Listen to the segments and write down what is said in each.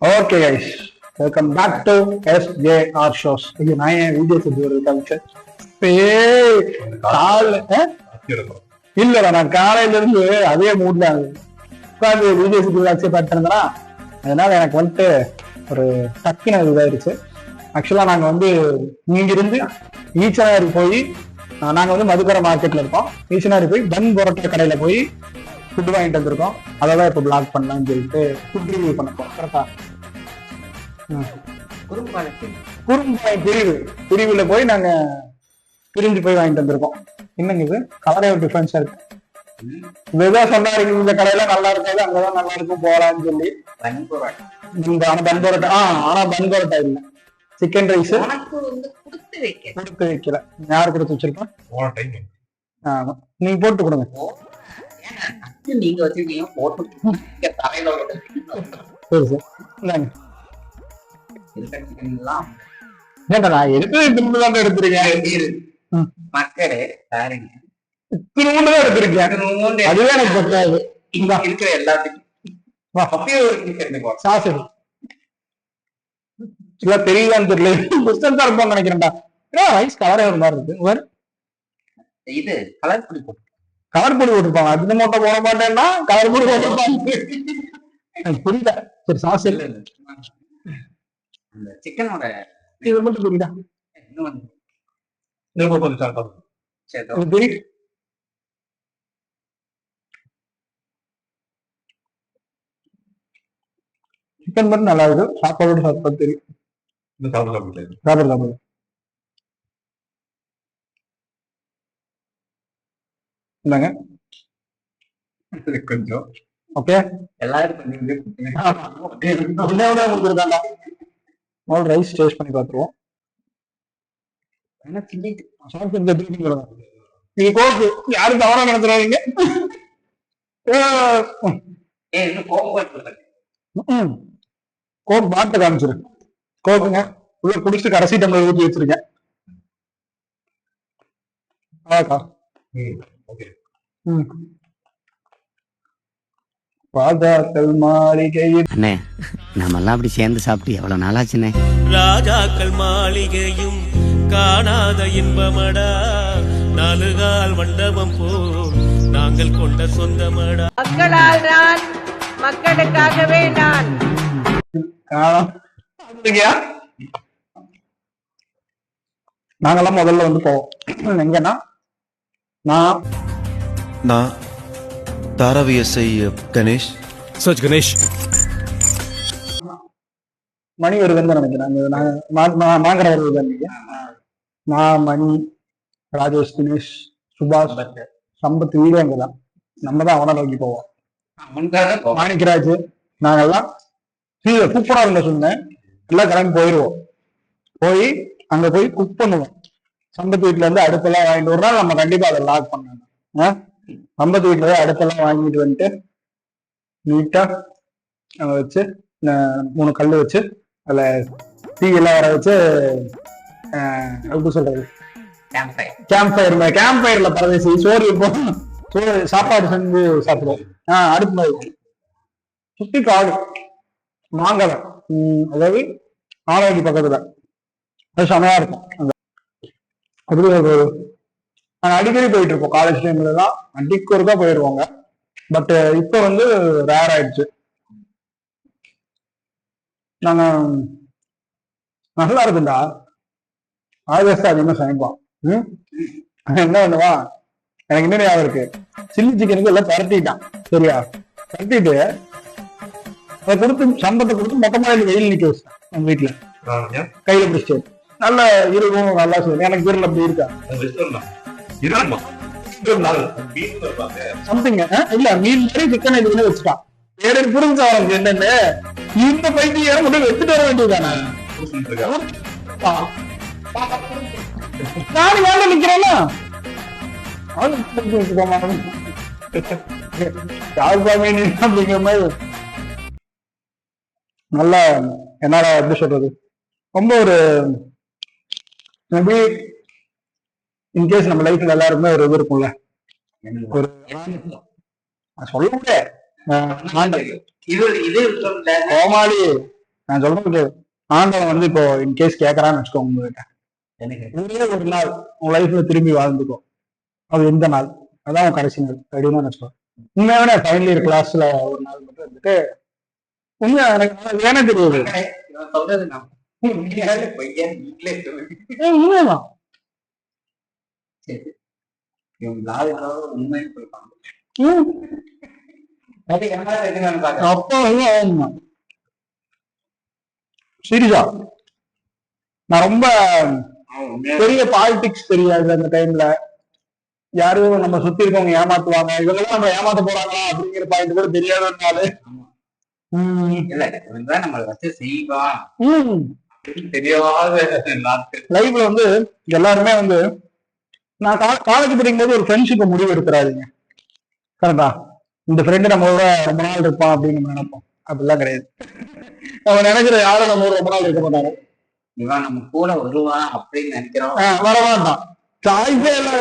Okay guys, welcome back to SJR shows. இது நான் என் video செஞ்சு ஒரு கல்ச்சர் இல்ல, நான் காலையில இருந்து அதே மூட்ல உட்காந்து வீடியோ செஞ்சு அக்செப்ட் பண்ணிருந்தேன்னா, அதனால எனக்கு வந்துட்டு ஒரு டக்குன்னு இதாயிருச்சு. ஆக்சுவலா நாங்க வந்து இங்கிருந்து ஈச்சனாரி போய், நாங்க வந்து மதுக்கரை மார்க்கெட்ல இருக்கோம். ஈச்சனாரி போய் பன் பரோட்டா கடையில போய் ஃபுட் வாங்கிட்டு வந்திருக்கோம். அதான் இப்போ பிளாக் பண்ணலாம்னு சொல்லிட்டு ஃபுட் ரிவ்யூ பண்ண போறோம். கரெக்டா? குறும்பாளையம் பிரிவுல போய் நாங்க பிரிஞ்சு போய் வாங்கிட்டு வந்திருக்கோம். என்னங்க இது கலரே ஒரு டிஃபரன்ஸா இருக்கு. இதுதான் சொன்னாரு, இந்த கடையில நல்லா இருக்காது, அங்கதான் நல்லா இருக்கும் போலான்னு சொல்லி. ஆனா பன் பரோட்டா ஆனா பன் பரோட்டா இல்ல, சிக்கன் ரைஸ் கொடுத்து வைக்கல. யாரு கொடுத்து வச்சிருக்கோம்? நீங்க போட்டு கொடுங்க. நீங்க வச்சிருக்கீங்க போட்டு சரி சார், இந்தாங்க. ஏன்டா நான் எடுத்து திரும்ப எடுத்துருக்கேன். மக்களே பாருங்க, திரும்ப தான் எடுத்திருக்கேன். அதுவே எனக்கு பத்தாது. இருக்கிற எல்லாத்துக்கும் சாசு தெரியலான்னு தெரியல, டிஸ்டன்ஸா இருப்போம்னு நினைக்கிறேன்டா. ரைஸ் கலரே ஒரு மாதிரி இருக்கு. இது கலர் பொடி போட்டு கலர் பொடி போட்டுருப்பாங்க. அது மட்டும் போட மாட்டேன்னா கலர் பொடி போட்டுருப்பாங்க. புரியல. சரி, சாஸ் இல்ல, சிக்கனோட இது மட்டும் புரியுதா? சிக்கன் மட்டும் நல்லா இருக்கு. சாப்பாடு சாப்பிட்டா தெரியும். சாப்பிடு இல்லங்க கொஞ்சம் ஓகே. எல்லாரும் ரைஸ் டேஸ்ட் பண்ணி பார்த்துருவோம். இது கோக்கு, யாரும் தவறா நடத்துறாதீங்க. கோக் பாட்டை காமிச்சிரு. கோக்குங்க உள்ள குடிச்சிட்டு கடைசி டம்ளர் ஊற்றி வச்சிருக்கேன். ராஜாக்கள் மாளிகையில் நம்மெல்லாம் அப்படி சேர்ந்து சாப்பிட்டு எவ்வளவு நாளாச்சுனே. ராஜாக்கள் மாளிகையும் காணாத இன்பமடா, நாலுகால் மண்டபம் போ நாங்கள் கொண்ட சொந்தமடா. மக்களால் நான், மக்களுக்காகவே நான். நாங்கெல்லாம் முதல்ல வந்து போவோம். எங்கன்னா நான் தாராவி எஸ்ஐ கணேஷ். சச் கணேஷ் மணி வருதுன்னு நினைக்கிறேன். மாங்கர வருது. நான் மணி, ராஜேஷ், தினேஷ், சுபாஷ், சம்பத் வீடு அங்கதான். நம்ம தான் அவனை நோக்கி போவோம். மாணிக்கராஜ் நாங்கெல்லாம் சூப்பரா இருந்த சொன்னேன். எல்லாம் கிளம்பி போயிடுவோம். போய் அங்க போய் குக் பண்ணுவோம். சம்பத் வீட்டுல இருந்து அடுப்பெல்லாம் வாங்கிட்டு ஒரு நாள் நம்ம கண்டிப்பா அதை லாக் பண்ணணும். சம்பத் வீட்டுல இருந்து அடுப்பெல்லாம் வாங்கிட்டு வந்துட்டு நீட்டா அங்க வச்சு 3 கல் வச்சு அதுல டீ எல்லாம் வர வச்சு, எப்படி சொல்றது, கேம்ப் ஃபயர்ல பரதேசி சோறு வைப்போம். சாப்பாடு செஞ்சு சாப்பிடுவோம். அடுப்பு சுத்தி காடு மாங்கலை, அதாவது ஆலோகி பக்கத்துல. அது செமையா இருக்கும். அப்படி நாங்க அடிக்கடி போயிட்டு இருப்போம். காலேஜ் டைம்ல எல்லாம் அடிக்கு ஒருக்கா போயிடுவாங்க. பட் இப்ப வந்து ரேர் ஆயிடுச்சு. நாங்க நல்லா இருக்குண்டா. ஆகஸ்ட் அதிகமா சமைப்போம். என்ன பண்ணுவா, எனக்கு என்ன ஞாபகம் இருக்கு, சில்லி சிக்கனுக்கு எல்லாம் பரட்டிட்டான். சரியா, பரட்டிட்டு அதை கொடுத்து சம்பத்தை கொடுத்து மொத்தமா வெயில் நிக்க வச்சேன். எங்க வீட்டுல கையில பிடிச்சிட்டு நல்ல இருக்கும். நல்லா சொல்லுங்க, எனக்கு வீரல் அப்படி இருக்கா சம்திங் இல்ல, மீன் மாதிரி சிக்கன் இது வச்சுட்டான். வேற புரிஞ்சு அவனுக்கு என்னன்னு இந்த பைத்தியம் மட்டும் எடுத்துட்டு வர வேண்டியதானே. நானும் வேலை நிக்கிறேன்னா அப்படிங்கிற மாதிரி நல்லா. என்னால எப்படி சொல்றது, ரொம்ப ஒரு மேபி இன்கேஸ் நம்ம லைஃப்ல எல்லாருமே ஒரு இது இருக்கும்ல, ஒரு சொல்ல முடியாது கோமாளி நான் சொல்றது ஆண்டவன் வந்து இப்போ இன்கேஸ் கேட்கறான்னு வச்சுக்கோங்க உங்ககிட்ட, எனக்கு ஒரே ஒரு நாள் உன் லைஃப்ல திரும்பி வாழ்ந்துக்கோ, அது எந்த நாள், அதான் உன் கடைசி நாள் அப்படின்னு வச்சுக்கோ. உண்மையான ஃபைனல் இயர் கிளாஸ்ல ஒரு நாள் மட்டும் வந்துட்டு உண்மை எனக்கு வேணே தெரியாது. இவன் சொல்றது நான் உண்மையாலே பொய்யா நீங்களே சொல்லுங்க. உண்மைதான். சரி, இவங்க லாயராக உண்மைன்னு சொல்லிப்பாங்க. அது என்ன இருக்குன்னு பாக்க அப்ப சீரியஸா நான் ரொம்ப பெரிய பாலிடிக்ஸ் தெரியாது அந்த டைம்ல. யாரும் நம்ம சுத்தி இருக்கவங்க ஏமாத்துவாங்க, இவங்கெல்லாம் நம்ம ஏமாத்த போறாங்களா அப்படிங்கிற பாயிண்ட் கூட தெரியாதனால இல்ல இவன்தான் நம்மளை வச்சு செய்வான் அப்படின்னு தெரியாத நாட்கள். லைஃப்ல வந்து எல்லாருமே வந்து நான் காலேஜ் படிக்கும்போது ஒரு ஃப்ரெண்ட்ஷிப்பை முடிவு எடுத்துறாதீங்க. கரெக்டா? இந்த ஃப்ரெண்டு நம்மளோட ரொம்ப நாள் இருப்பான் அப்படின்னு நம்ம நினைப்போம். அப்படிலாம் கிடையாது. அவன் நினைக்கிற யாரும் நம்ம ரொம்ப நாள் இருக்க மாட்டாங்க. இவன் நம்ம கூட வருவான் அப்படின்னு நினைக்கிறோம், வரமாட்டான். சாய்ஸே இல்லை.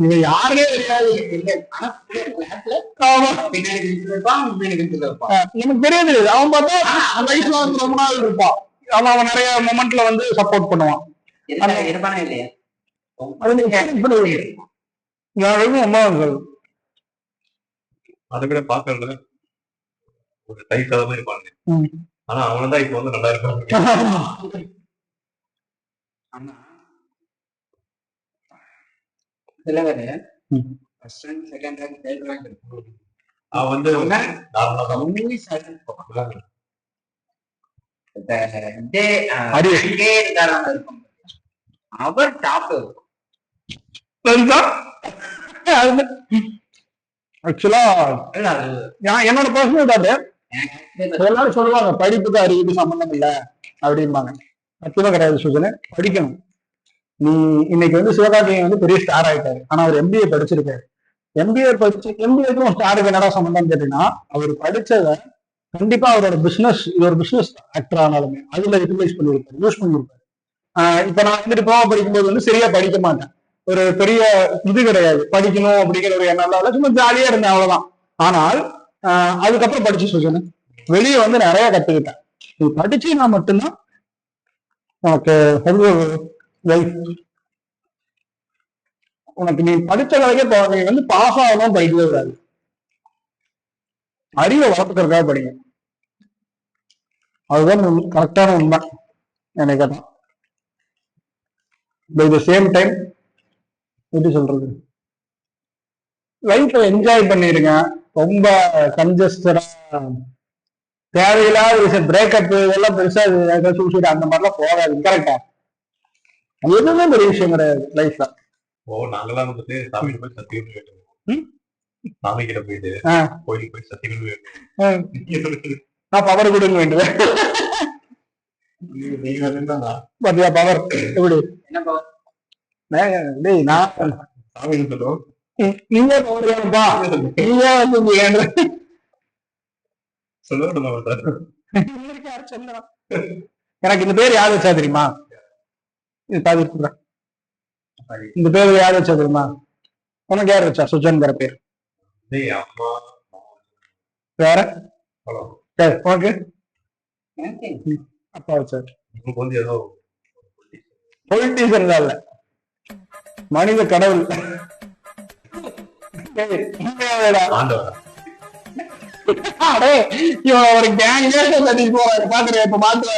இவன் யாருனே தெரியாது. பின்னாடி இருப்பான், முன்னாடி இருப்பான். எனக்கு தெரியாது. அவன் பார்த்தா அந்த வயசுல வந்து ரொம்ப நாள் இருப்பான். அவன் நிறைய மொமெண்ட்ல வந்து சப்போர்ட் பண்ணுவான். இருப்பானே இல்லையா? அது நீங்க அதை விட பாக்கல ஒரு டைப் தான் இருப்பாங்க. ஆனா அவனதான் இப்ப வந்து நல்லா இருப்பாங்க. ஆனா சில பேரு first rank, second rank, third rank இருக்கும். அவன் வந்து அவர் டாப் இருக்கும். ஆக்சுவலா என்னோட பர்சனல் தாட், எல்லாரும் சொல்லுவாங்க படிப்புக்கு அறிவுக்கு சம்பந்தம் இல்லை அப்படிம்பாங்க. சத்தியமா கிடையாது சுஜனே. படிக்கணும். நீ இன்னைக்கு வந்து சிவகார்த்திகேயன் வந்து பெரிய ஸ்டார் ஆயிட்டாரு, ஆனா அவர் எம்பிஏ படிச்சிருக்காரு. எம்பிஏக்கும் ஸ்டாருக்கு என்னடா சம்பந்தம் கேட்டீங்கன்னா, அவர் படிச்சத கண்டிப்பா அவரோட பிசினஸ், ஒரு பிசினஸ் ஆக்டர் ஆனாலுமே அதுல யூட்டிலைஸ் பண்ணிருப்பாரு, யூஸ் பண்ணிருப்பாரு. இப்ப நான் வந்துட்டு போக படிக்கும்போது வந்து சரியா படிக்க மாட்டேன். ஒரு பெரிய இது கிடையாது, படிக்கணும் அப்படிங்கிற ஒரு எண்ணம் சும்மா ஜாலியா இருந்தேன், அவ்வளவுதான். ஆனால் அதுக்கப்புறம் படிச்சு சொல்லுங்க, வெளியே வந்து நிறைய கத்துக்கிட்டேன். நீ படிச்சுனா மட்டும்தான் உனக்கு லைஃப். உனக்கு நீ படிச்ச வரைக்கும் நீ வந்து பாஸ் ஆகணும் படிக்கவே கூடாது. அறிவை வளர்த்துக்கிறதுக்காக படிங்க. அதுதான் கரெக்டான உண்மை எனக்கு. பை த சேம் டைம் எப்படி சொல்றது, லைஃப்பை என்ஜாய் பண்ணிருங்க. ரொம்ப கன்ஜஸ்டடா தேவையில்லாத விஷயம், பிரேக்கப் இதெல்லாம் பெருசா சூசைட் அந்த மாதிரிலாம் போகாது. கரெக்டா? எதுவுமே பெரிய விஷயம் கிடையாது லைஃப்ல. நாங்கெல்லாம் வந்துட்டு சாமி போய் சத்தியம் கேட்டோம். சாமி கிட்ட போயிட்டு கோயிலுக்கு போய் சத்தியம் வேணும், நான் பவர் கொடுங்க வேண்டுவேன். பாத்தியா பவர் எப்படி? என்ன பவர்? நான் சாமி சொல்லுவோம், நீங்க பவர் வேணும்பா, நீங்க வந்து எனக்கு இந்த பேர் யார் வச்சா தெரியுமா? இந்த பேர் யார் வச்சா தெரியுமா? உனக்கு யார் வச்சா? சுஜன்கிற பேர். வேற உனக்கு அப்பா வச்சாரு. பொலிட்டீஷியன் இல்ல, மனித கடவுள். இவன் ஒரு கேங்கே பாக்குறேன். இப்ப மாத்திர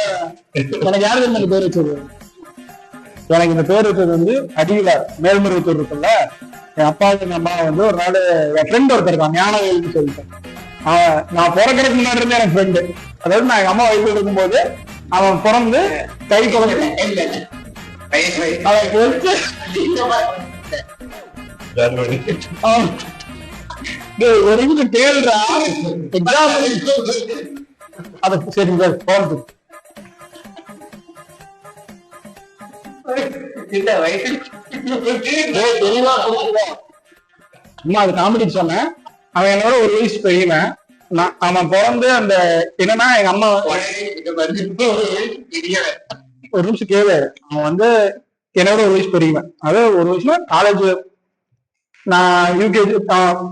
எனக்கு யாரு இந்த பேர் வச்சது? எனக்கு இந்த பேர் வச்சது வந்து அடிகளார் மேல்மருவத்தூர் இருக்குல்ல, என் அப்பாவுக்கு எங்க அம்மா வந்து ஒரு நாள் என் ஃப்ரெண்ட் ஒருத்தர் இருக்கான், ஞானவேல்னு சொல்லிட்டு. நான் பிறக்கிறதுக்கு முன்னாடி இருந்தே எனக்கு ஃப்ரெண்டு. அதாவது நான் எங்க அம்மா வயசுல இருக்கும்போது அவன் பிறந்து கை குழந்தை ஒரு நிமிஷம் கேளுடா. அத சரி போன் அது காமெடி சொன்னேன். அவன் என்னோட ஒரு வயசு பெரியவன். அவன் பிறந்து அந்த என்னன்னா எங்க அம்மா ஒரு நிமிஷம் கேளு. அவன் வந்து என்னோட ஒரு வயசு பெரியவன். அதாவது ஒரு வயசுல காலேஜ், நான் யூகேஜி,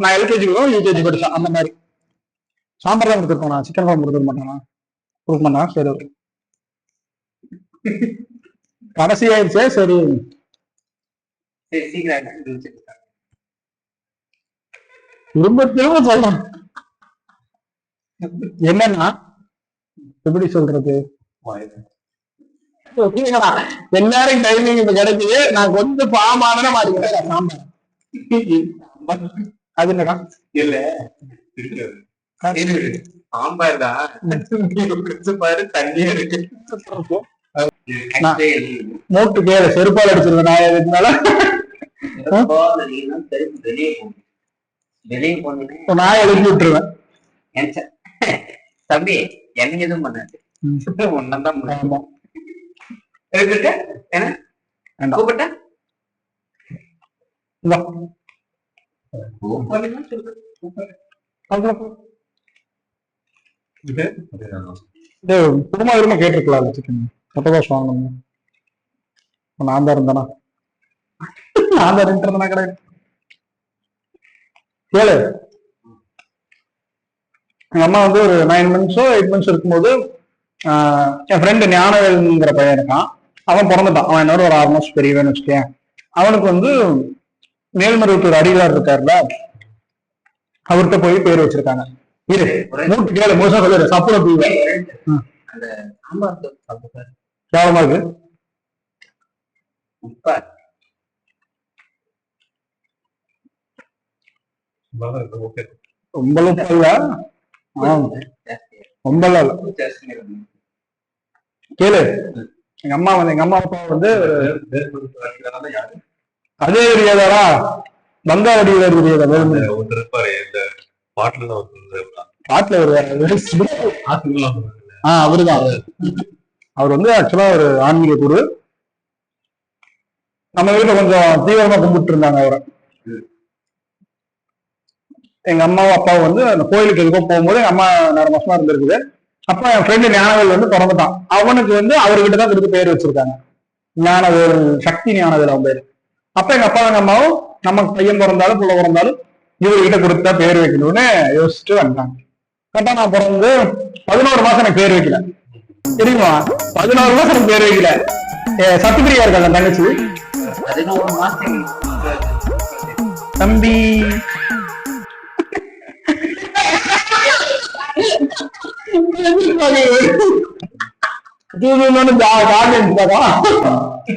நான் எல்கேஜி யூகேஜி படிச்சேன். அந்த மாதிரி சாம்பார் தான் கொடுத்துருப்போம், நான் சிக்கன் குழம்பு கொடுத்துருக்க மாட்டேனா. ப்ரூவ் பண்ணா சரி கடைசி ஆயிடுச்சே சரி. சரி சீக்கிரம் கண்டுபிடிச்சிருக்காங்க. திரும்ப திரும்ப சொல்லலாம். என்னன்னா எப்படி சொல்றது, எல்லாரும் டைமிங் இப்ப கிடைக்குது. நான் கொஞ்சம் பாமான மாறிக்கிறேன் சாம்பார். அது என்னடா இல்ல இருக்காது. சாம்பார் தான் பாரு தண்ணியா இருக்கு. மூட்டு கேளு செருப்பால் அடிச்சிருந்தேன் நான் எதுனால வெளியே போனீங்க நான் எழுதி விட்டுருவேன். தம்பி எனக்கு எதுவும் பண்ணாது. ஒன்னதான் என்ன கூப்பிட்ட குடும்ப விரும்ப கேட்டிருக்கலாம். சிக்கன் சப்போஸ் வாங்கணும். நான் தான் இருந்தேனா, நான் தான் இருந்தேனா கிடையாது. கேளு, எங்க அம்மா வந்து ஒரு 9 months 8 months இருக்கும்போது என் ஃப்ரெண்டு ஞானவேல்ங்கிற பையன் இருக்கான். அவன் பிறந்துட்டான். அவன் என்னோட ஒரு 6 months பெரியவன்னு வச்சுக்கேன். அவனுக்கு வந்து மேல்மருவத்தூர் அடிகளார் இருக்காருல, அவர்கிட்ட போய் பேர் வச்சிருக்காங்க. இரு மூட்டு கேளு முழுசா சொல்லிடு. சப்புல தூவே கேவலமா இருக்கு. ரொம்பலும் இல்ல, ரொம்பலாம் இல்ல. கேளு, எங்க அம்மா அப்பா வந்து அதே ஏரியாதாரா பங்காவடியில இருக்கிற பாட்டுல அவருதான். அவர் வந்து ஆக்சுவலா ஒரு ஆன்மீக குரு. நம்ம வீட்டுல கொஞ்சம் தீவிரமா கும்பிட்டு இருந்தாங்க அவரை. எங்க அம்மாவும் அப்பாவும் வந்து அந்த கோயிலுக்கு எதுக்கோ போகும்போது எங்க அம்மா 4 மாசமா இருந்திருக்குது. அப்ப என் ஃப்ரெண்டு ஞானவேல் வந்து பிறந்துட்டான். அவனுக்கு வந்து அவர்கிட்ட தான் கொடுத்து பேர் வச்சிருக்காங்க, ஞானவேல், சக்தி ஞானவேல் அவன் பேரு. அப்ப எங்க அப்பா எங்க அம்மாவும் நமக்கு பையன் பிறந்தாலும் புள்ள பிறந்தாலும் இவர்கிட்ட கொடுத்தா பேர் வைக்கணும்னு யோசிச்சுட்டு வந்துட்டாங்க. கரெக்டா நான் பிறந்து 11 மாசம் எனக்கு பேர் வைக்கல தெரியுமா? 11 மாசம் எனக்கு பேர் வைக்கல. சத்துப்பிரியா இருக்காங்க தங்கச்சி. 11 மாசம் தம்பி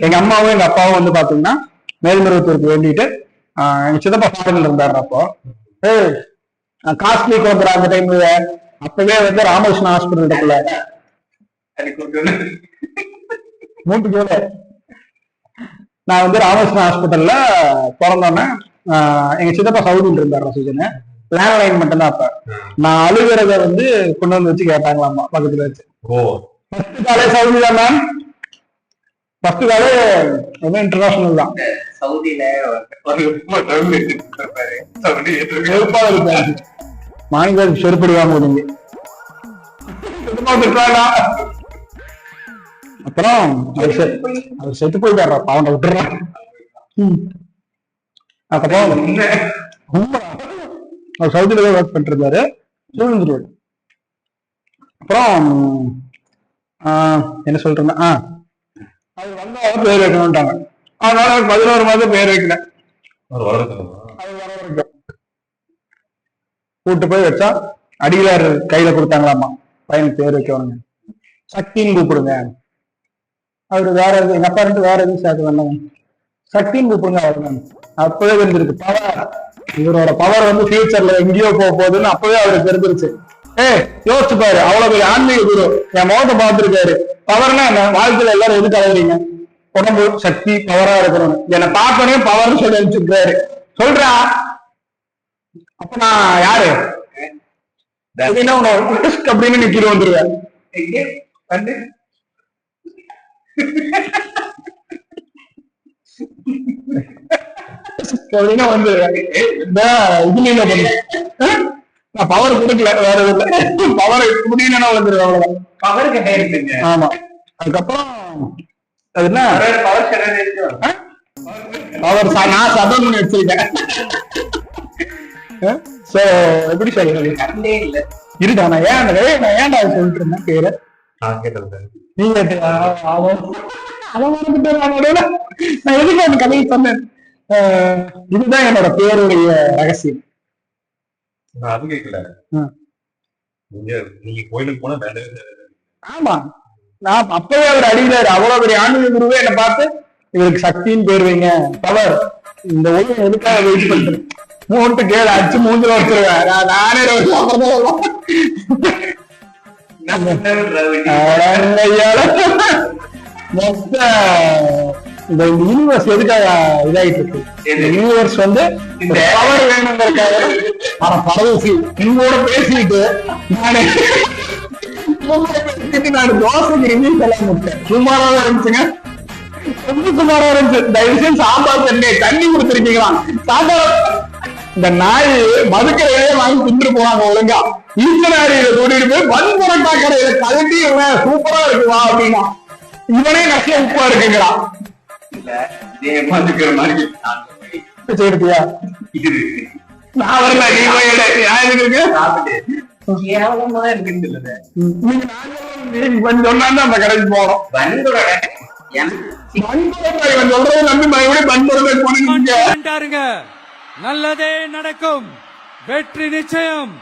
எங்க அம்மாவும் எங்க அப்பாவும் வந்து பாத்தீங்கன்னா மேல்மருவத்தூருக்கு வேண்டிட்டு எங்க சித்தப்பா ஃபாரின்ல இருந்தாரு. அப்போ காஸ்ட்லிக்கு வந்துடுற அந்த டைம்ல அப்பவே வந்து ராமகிருஷ்ணா ஹாஸ்பிட்டல் இருக்குல்ல, மூட்டு கேளு, நான் வந்து ராமகிருஷ்ணா ஹாஸ்பிட்டல்ல பிறந்தோன்னே எங்க சித்தப்பா சவுதியில் இருந்தாரு ரசிகன்னு. லேண்ட்லைன் மட்டும்தான். அப்ப நான் அழுகிறத வந்து கொண்டு வந்து வச்சு கேட்டாங்களாமா பக்கத்துல வச்சு. ஃபர்ஸ்ட் காலே சவுதி தான் மேம், ஃபர்ஸ்ட் காலே இன்டர்நேஷனல் தான். சவுதியில மாநில செருப்படி வாங்க. அப்புறம் அவர் செத்து போயிட்டாரா, அவனை விட்டுறான். அதுக்கப்புறம் அவர் சவுதியில தான் ஒர்க் பண்ணிட்டு இருந்தாரு. அப்புறம் என்ன சொல்றேன்னா அவர் வந்தா பேர் வைக்கணும்ட்டாங்க. அதனால 11 மாதம் பேர் வைக்கல. கூட்டு போய் வச்சா அடிகளார் கையில கொடுத்தாங்களாமா, பையனுக்கு பேர் வைக்கணுங்க, சக்தின்னு கூப்பிடுங்க. அவரு வேற எது, எங்க அப்பா வேற எதுவும் சேர்த்து வந்தாங்க, சக்தின்னு கூப்பிடுங்க. அவர் அப்பவே தெரிஞ்சிருக்கு பவர், இவரோட பவர் வந்து ஃபியூச்சர்ல எங்கேயோ போக போகுதுன்னு அப்பவே அவருக்கு தெரிஞ்சிருச்சு. யோசிச்சு பாரு, அவ்வளவு பெரிய ஆன்மீக குரு என் முகத்தை பார்த்திருக்காரு. பவர்னா என்ன, வாழ்க்கையில எல்லாரும் எது கலவுறீங்க, உடம்பு சக்தி பவரா இருக்கணும், என்னை பார்த்தோன்னே பவர்னு சொல்லி அனுப்பிச்சிருக்காரு. சொல்றா அப்ப நான் யாரு அப்படின்னு நிக்கிட்டு வந்துருவேன். நான் பவர் கொடுக்கல, வேற எதுவும் பவர் முடியலன்னா வந்துருவேன், அவ்வளவுதான். பவர் கிடையாது. ஆமா. அதுக்கப்புறம் அது என்ன பவர் நான் சதம் பண்ணி வச்சிருக்கேன். எப்படி சொல்றது இருக்கா, நான் ஏன்டா சொல்லிட்டு இருந்தேன் பேரு நான் கேட்டது நீ கேட்டியா? அவன் மறந்துட்டு நான் எதுக்கு அந்த கதையை சொன்னேன். இதுதான் என்னோட பேருடைய ரகசியம். நான் அது கேட்கல. நீங்க கோயிலுக்கு போனா வேண்டவே தேவையில்லை. ஆமா, நான் அப்பவே அவர் அடிக்கிறாரு. அவ்வளவு பெரிய ஆன்மீக குருவே என்ன பார்த்து இவருக்கு சக்தின்னு பேர் வைங்க, பவர், இந்த உலகம் எதுக்காக வெயிட் பண்றேன், மூட்டு கேடு அடிச்சு மூஞ்சில வச்சிருவேன். நானே மொத்த இந்த யூனிவர்ஸ் எதுக்காக இதாயிட்டு இருக்கு. இந்த யூனிவர்ஸ் வந்து இந்த பவர் வேணுங்கிறதுக்காக. ஆனா பரவசி உங்களோட பேசிட்டு நான் தோசைக்கு ரிவ்யூ சொல்ல முட்டேன். சுமாராக இருந்துச்சுங்க, ரொம்ப சுமாரா இருந்துச்சு. தயவு செய்து சாம்பார் தண்ணி கொடுத்துருக்கீங்களா? சாம்பார் இந்த நாய் மதுக்கரையே வாங்கி தின்று போவாங்க ஒழுங்கா. ஈஸ்வராரியில கூட்டிட்டு போய் வன்புரட்டா கடையில கலட்டி சூப்பரா இருக்குவா அப்படின்னா இவனே நஷ்ட உப்பா இருக்குங்கிறான். எடுத்தியா? நான் வரல, நீ போய் சொன்னா அந்த கடைக்கு போறோம். சொல்றது நம்பி மறுபடியும் பண்புறதை போனீங்க. நல்லதே நடக்கும், வெற்றி நிச்சயம்.